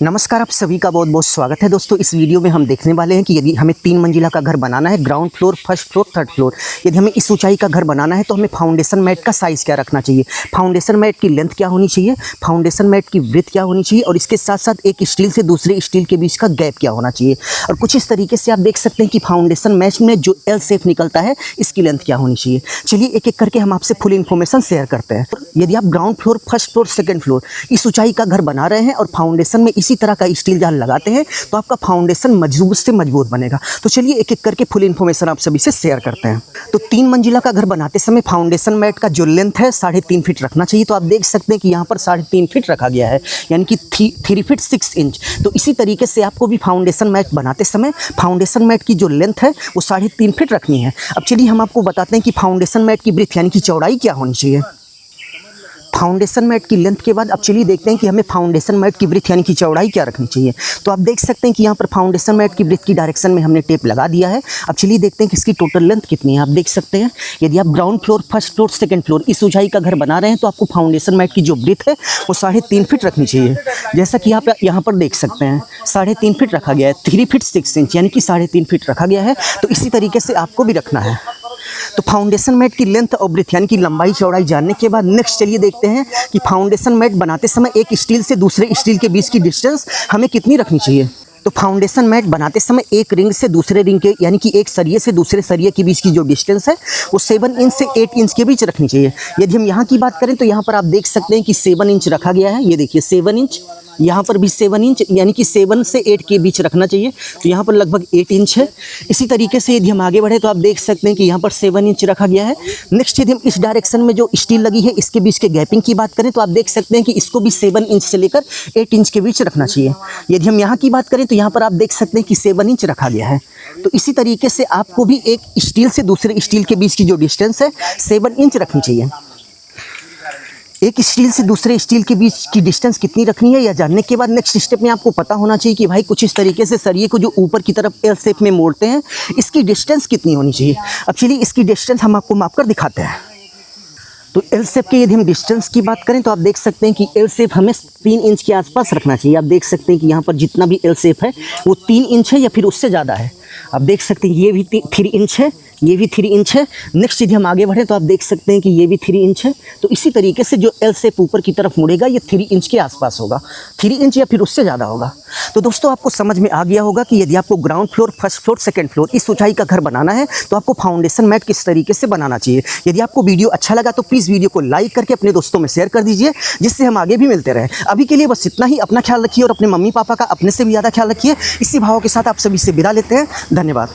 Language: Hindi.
नमस्कार, आप सभी का बहुत बहुत स्वागत है दोस्तों। इस वीडियो में हम देखने वाले हैं कि यदि हमें 3 मंजिला का घर बनाना है, ground floor, first floor, third floor, यदि हमें इस ऊंचाई का घर बनाना है तो हमें फाउंडेशन मैट का साइज़ क्या रखना चाहिए, फाउंडेशन मैट की लेंथ क्या होनी चाहिए, फाउंडेशन मैट की विड्थ क्या होनी चाहिए और इसके साथ साथ एक स्टील से दूसरे स्टील के बीच का गैप क्या होना चाहिए। और कुछ इस तरीके से आप देख सकते हैं कि फाउंडेशन मैट में जो एल शेप निकलता है इसकी लेंथ क्या होनी चाहिए। चलिए एक एक करके हम आपसे फुल इन्फॉर्मेशन शेयर करते हैं। यदि आप ground floor, first floor, second floor इस ऊंचाई का घर बना रहे हैं और फाउंडेशन में इसी तरह का स्टील जाल लगाते हैं तो आपका फाउंडेशन मजबूत से मजबूत बनेगा। तो चलिए एक एक करके फुल इन्फॉर्मेशन आप सभी से शेयर करते हैं। तो 3 मंजिला का घर बनाते समय फाउंडेशन मैट का जो लेंथ है 3.5 फीट रखना चाहिए। तो आप देख सकते हैं कि यहाँ पर 3.5 फीट रखा गया है, यानी कि 3 फीट 6 इंच। तो इसी तरीके से आपको भी फाउंडेशन मैट बनाते समय फाउंडेशन मैट की जो लेंथ है वो 3.5 फीट रखनी है। अब चलिए हम आपको बताते हैं कि फाउंडेशन मैट की ब्रीथ यानी कि चौड़ाई क्या होनी चाहिए। फाउंडेशन मैट की लेंथ के बाद अब चलिए देखते हैं कि हमें फाउंडेशन मैट की ब्रीथ यानी कि चौड़ाई क्या रखनी चाहिए। तो आप देख सकते हैं कि यहाँ पर फाउंडेशन मैट की ब्रीथ की डायरेक्शन में हमने टेप लगा दिया है। अब चलिए देखते हैं कि इसकी टोटल लेंथ कितनी है। आप देख सकते हैं यदि आप ground floor, first floor, second floor इस ऊंचाई का घर बना रहे हैं तो आपको फाउंडेशन मैट की जो ब्रीथ है वो 3.5 फीट रखनी चाहिए। जैसा कि आप यहाँ पर देख सकते हैं 3.5 फीट रखा गया है, 3 फीट 6 इंच यानी कि 3.5 फीट रखा गया है। तो इसी तरीके से आपको भी रखना है। तो फाउंडेशन मैट की लेंथ और ब्रीथ यानी कि लंबाई चौड़ाई जानने के बाद नेक्स्ट चलिए देखते हैं कि फाउंडेशन मैट बनाते समय एक स्टील से दूसरे स्टील के बीच की डिस्टेंस हमें कितनी रखनी चाहिए। तो फाउंडेशन मैट बनाते समय एक रिंग से दूसरे रिंग के यानी कि एक सरिये से दूसरे सरिये के बीच की जो डिस्टेंस है वो 7 इंच से 8 इंच के बीच रखनी चाहिए। यदि हम यहाँ की बात करें तो यहाँ पर आप देख सकते हैं कि 7 इंच रखा गया है। ये देखिए 7 इंच, यहाँ पर भी 7 इंच यानी कि 7 से 8 के बीच रखना चाहिए। तो यहाँ पर लगभग 8 इंच है। इसी तरीके से यदि हम आगे बढ़े तो आप देख सकते हैं कि यहाँ पर 7 इंच रखा गया है। नेक्स्ट यदि हम इस डायरेक्शन में जो स्टील लगी है इसके बीच के गैपिंग की बात करें तो आप देख सकते हैं कि इसको भी 7 इंच से लेकर 8 इंच के बीच रखना चाहिए। यदि हम यहाँ की बात करें तो यहाँ पर आप देख सकते हैं कि 7 इंच रखा गया है। तो इसी तरीके से आपको भी एक स्टील से दूसरे स्टील के बीच की जो डिस्टेंस है 7 इंच रखनी चाहिए। एक स्टील से दूसरे स्टील के बीच की डिस्टेंस कितनी रखनी है यह जानने के बाद नेक्स्ट स्टेप में आपको पता होना चाहिए कि भाई कुछ इस तरीके से सरिये को जो ऊपर की तरफ एल शेप में मोड़ते हैं इसकी डिस्टेंस कितनी होनी चाहिए। अब चलिए इसकी डिस्टेंस हम आपको माप कर दिखाते हैं। तो एल शेप के यदि हम डिस्टेंस की बात करें तो आप देख सकते हैं कि एल शेप हमें 3 इंच के आसपास रखना चाहिए। आप देख सकते हैं कि यहाँ पर जितना भी एल शेप है वो 3 इंच है या फिर उससे ज़्यादा है। आप देख सकते हैं ये भी 3 इंच है, ये भी 3 इंच है। नेक्स्ट यदि हम आगे बढ़े तो आप देख सकते हैं कि ये भी 3 इंच है। तो इसी तरीके से जो एल शेप ऊपर की तरफ मुड़ेगा ये 3 इंच के आसपास होगा, 3 इंच या फिर उससे ज़्यादा होगा। तो दोस्तों आपको समझ में आ गया होगा कि यदि आपको ground floor, first floor, second floor इस ऊंचाई का घर बनाना है तो आपको फाउंडेशन मैट किस तरीके से बनाना चाहिए। यदि आपको वीडियो अच्छा लगा तो प्लीज़ वीडियो को लाइक करके अपने दोस्तों में शेयर कर दीजिए जिससे हम आगे भी मिलते रहें। अभी के लिए बस इतना ही। अपना ख्याल रखिए और अपने मम्मी पापा का अपने से भी ज़्यादा ख्याल रखिए। इसी भावों के साथ आप सभी से विदा लेते हैं। धन्यवाद।